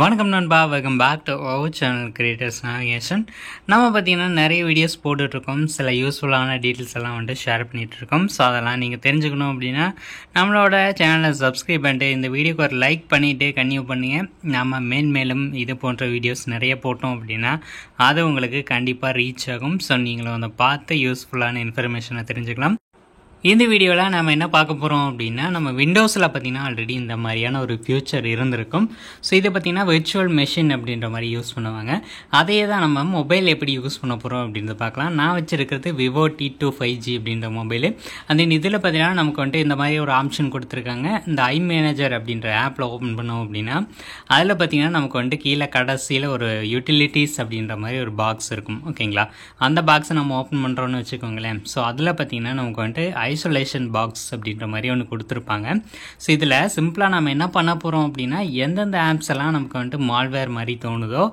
வணக்கம் நண்பா, welcome back to our channel creators navigation. நம்ம பார்த்திங்கன்னா நிறைய வீடியோஸ் போட்டுட்ருக்கோம். சில யூஸ்ஃபுல்லான டீட்டெயில்ஸ் எல்லாம் வந்துட்டு ஷேர் பண்ணிகிட்ருக்கோம். ஸோ அதெல்லாம் நீங்கள் தெரிஞ்சுக்கணும் அப்படின்னா நம்மளோட சேனலை சப்ஸ்கிரைப் பண்ணிட்டு இந்த வீடியோக்கு ஒரு லைக் பண்ணிவிட்டு கன்டினியூ பண்ணுங்கள். நம்ம மேலும் இது போன்ற வீடியோஸ் நிறைய போட்டோம் அப்படின்னா அது உங்களுக்கு கண்டிப்பாக ரீச் ஆகும். ஸோ நீங்களும் அதை பார்த்து யூஸ்ஃபுல்லான இன்ஃபர்மேஷனை தெரிஞ்சுக்கலாம். இந்த வீடியோவில் நம்ம என்ன பார்க்க போகிறோம் அப்படின்னா, நம்ம விண்டோஸில் பார்த்திங்கன்னா ஆல்ரெடி இந்த மாதிரியான ஒரு ஃபியூச்சர் இருந்திருக்கும். ஸோ இதை பார்த்திங்கன்னா விர்ச்சுவல் மெஷின் அப்படின்ற மாதிரி யூஸ் பண்ணுவாங்க. அதையே தான் நம்ம மொபைல் எப்படி யூஸ் பண்ண போகிறோம் அப்படின்றத பார்க்கலாம். நான் வச்சுருக்கிறது விவோ T2 5G அப்படின்ற மொபைலு. அந்த இதில் பார்த்திங்கன்னா நமக்கு வந்துட்டு இந்த மாதிரி ஒரு ஆப்ஷன் கொடுத்துருக்காங்க. இந்த iManager அப்படின்ற ஆப்பில் ஓப்பன் பண்ணோம் அப்படின்னா அதில் பார்த்திங்கன்னா நமக்கு வந்துட்டு கீழே கடைசியில் ஒரு யூட்டிலிட்டிஸ் அப்படின்ற மாதிரி ஒரு பாக்ஸ் இருக்கும். ஓகேங்களா, அந்த பாக்ஸை நம்ம ஓப்பன் பண்ணுறோன்னு வச்சுக்கோங்களேன். ஸோ அதில் பார்த்திங்கன்னா நமக்கு வந்துட்டு ஐசோலேஷன் பாக்ஸ் அப்படின்ற மாதிரி ஒன்று கொடுத்துருப்பாங்க. ஸோ இதில் சிம்பிளாக நம்ம என்ன பண்ண போகிறோம் அப்படின்னா, எந்தெந்த ஆப்ஸ் எல்லாம் நமக்கு வந்துட்டு மால்வேர் மாதிரி தோணுதோ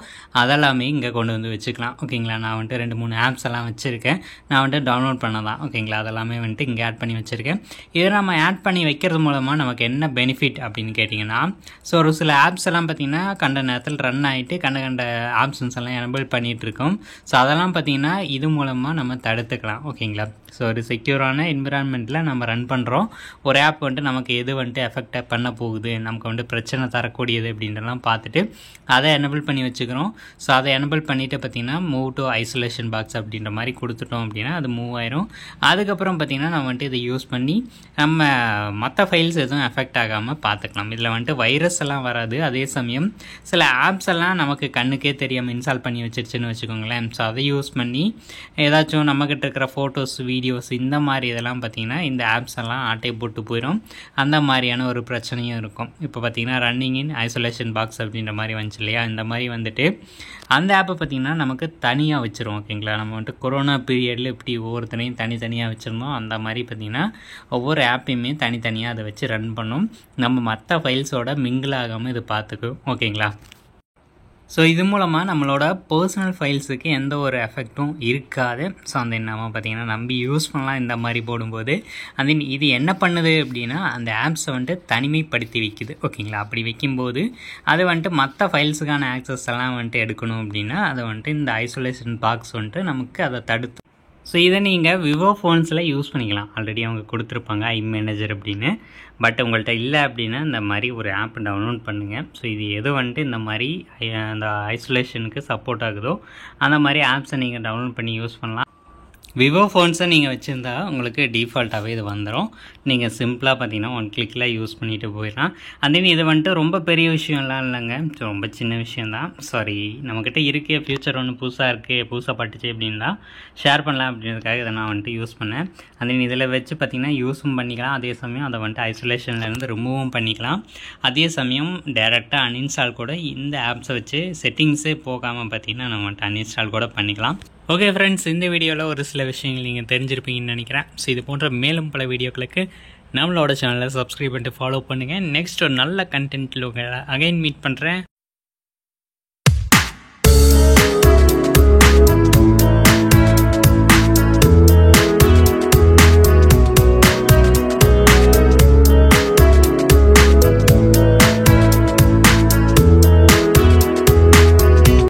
அதெல்லாமே இங்கே கொண்டு வந்து வச்சுக்கலாம். ஓகேங்களா, நான் வந்துட்டு 2-3 ஆப்ஸ் எல்லாம் வச்சுருக்கேன். நான் வந்துட்டு டவுன்லோட் பண்ணலாம். ஓகேங்களா, அதெல்லாமே வந்துட்டு இங்கே ஆட் பண்ணி வச்சுருக்கேன். இதை நம்ம ஆட் பண்ணி வைக்கிறது மூலமாக நமக்கு என்ன பெனிஃபிட் அப்படின்னு கேட்டிங்கன்னா, ஸோ ஒரு சில ஆப்ஸ் எல்லாம் பார்த்திங்கன்னா கண்ட நேரத்தில் ரன் ஆகிட்டு கண்ட ஆப்ஷன்ஸ் எல்லாம் எனபிள் பண்ணிகிட்ருக்கோம். ஸோ அதெல்லாம் பார்த்திங்கன்னா இது மூலமாக நம்ம தடுத்துக்கலாம். ஓகேங்களா, ஸோ ஒரு செக்யூரான என்விரான்மெண்ட்டில் நம்ம ரன் பண்ணுறோம். ஒரு ஆப் வந்துட்டு நமக்கு எது வந்துட்டு எஃபெக்டாக பண்ண போகுது, நமக்கு வந்துட்டு பிரச்சனை தரக்கூடியது அப்படின்றலாம் பார்த்துட்டு அதை எனபிள் பண்ணி வச்சுக்கிறோம். ஸோ அதை எனபிள் பண்ணிவிட்டு பார்த்திங்கன்னா மூவ் டு ஐசோலேஷன் பாக்ஸ் அப்படின்ற மாதிரி கொடுத்துட்டோம் அப்படின்னா அது மூவ் ஆயிரும். அதுக்கப்புறம் பார்த்திங்கன்னா நம்ம வந்துட்டு இதை யூஸ் பண்ணி நம்ம மற்ற ஃபைல்ஸ் எதுவும் எஃபெக்ட் ஆகாமல் பார்த்துக்கலாம். இதில் வந்துட்டு வைரஸ் எல்லாம் வராது. அதே சமயம் சில ஆப்ஸ் எல்லாம் நமக்கு கண்ணுக்கே தெரியாமல் இன்ஸ்டால் பண்ணி வச்சிருச்சுன்னு வச்சுக்கோங்களேன். ஸோ அதை யூஸ் பண்ணி ஏதாச்சும் நம்மக்கிட்ட இருக்கிற ஃபோட்டோஸ், வீடியோஸ் இந்த மாதிரி இதெல்லாம் பார்த்திங்கன்னா இந்த ஆப்ஸ் எல்லாம் ஆட்டை போட்டு போயிடும். அந்த மாதிரியான ஒரு பிரச்சனையும் இருக்கும். இப்போ பார்த்திங்கன்னா ரன்னிங் இன் ஐசோலேஷன் பாக்ஸ் அப்படின்ற மாதிரி வந்துச்சு இல்லையா, இந்த மாதிரி வந்துட்டு அந்த ஆப்பை பார்த்திங்கன்னா நமக்கு தனியாக வச்சிரும். ஓகேங்களா, நம்ம வந்துட்டு கொரோனா பீரியடில் இப்படி ஒவ்வொருத்தனையும் தனித்தனியாக வச்சுருந்தோம். அந்த மாதிரி பார்த்திங்கன்னா ஒவ்வொரு ஆப்பையுமே தனித்தனியாக அதை வச்சு ரன் பண்ணும். நம்ம மற்ற ஃபைல்ஸோட மிங்கிள் ஆகாமல் இது பார்த்துக்கும். ஓகேங்களா, ஸோ இது மூலமாக நம்மளோட பர்சனல் ஃபைல்ஸுக்கு எந்த ஒரு எஃபெக்டும் இருக்காது. ஸோ அந்த நம்ம பார்த்திங்கன்னா நம்பி யூஸ் பண்ணலாம் இந்த மாதிரி போடும்போது. இது என்ன பண்ணுது அப்படின்னா, அந்த ஆப்ஸை வந்துட்டு தனிமைப்படுத்தி வைக்குது. ஓகேங்களா, அப்படி வைக்கும்போது அது வந்துட்டு மற்ற ஃபைல்ஸுக்கான ஆக்சஸ் எல்லாம் வந்துட்டு எடுக்கணும் அப்படின்னா அதை வந்துட்டு இந்த ஐசோலேஷன் பாக்ஸ் வந்துட்டு நமக்கு அதை தடுத்து. ஸோ இதை நீங்கள் விவோ ஃபோன்ஸில் யூஸ் பண்ணிக்கலாம். ஆல்ரெடி அவங்க கொடுத்துருப்பாங்க iManager அப்படின்னு. பட் உங்கள்கிட்ட இல்லை அப்படின்னா இந்த மாதிரி ஒரு ஆப் டவுன்லோட் பண்ணுங்கள். ஸோ இது எது வந்துட்டு இந்த மாதிரி அந்த ஐசோலேஷனுக்கு சப்போர்ட் ஆகுதோ அந்த மாதிரி ஆப்ஸை நீங்கள் டவுன்லோட் பண்ணி யூஸ் பண்ணலாம். விவோ ஃபோன்ஸை நீங்கள் வச்சுருந்தா உங்களுக்கு டிஃபால்ட்டாகவே இது வந்துடும். நீங்கள் சிம்பிளாக பார்த்தீங்கன்னா 1 கிளிக்கில் யூஸ் பண்ணிவிட்டு போயிடலாம். இது வந்துட்டு ரொம்ப பெரிய விஷயம்லாம் இல்லைங்க, ரொம்ப சின்ன விஷயந்தான். சாரி, நம்மக்கிட்ட இருக்குது ஃபியூச்சர் ஒன்று புதுசாக இருக்குது, புதுசாக பட்டுச்சு அப்படின்னா ஷேர் பண்ணலாம் அப்படின்றதுக்காக இதை நான் வந்துட்டு யூஸ் பண்ணேன். இதில் வச்சு பார்த்திங்கன்னா யூஸும் பண்ணிக்கலாம். அதே சமயம் அதை வந்துட்டு ஐசோலேஷன்லேருந்து ரிமூவும் பண்ணிக்கலாம். அதே சமயம் டேரெக்டாக அன்இன்ஸ்டால் கூட இந்த ஆப்ஸை வச்சு செட்டிங்ஸே போகாமல் பார்த்திங்கன்னா நம்ம வந்துட்டு அன்இன்ஸ்டால் கூட பண்ணிக்கலாம். ஓகே ஃப்ரெண்ட்ஸ், இந்த வீடியோவில் ஒரு சில விஷயங்கள் நீங்கள் தெரிஞ்சிருப்பீங்கன்னு நினைக்கிறேன். ஸோ இது போன்ற மேலும் பல வீடியோக்களுக்கு நம்மளோட சேனலை சப்ஸ்கிரைப் பண்ணிட்டு ஃபாலோ பண்ணுங்கள். நெக்ஸ்ட் ஒரு நல்ல கண்டென்ட்டில் உங்களை அகைன் மீட் பண்ணுறேன்.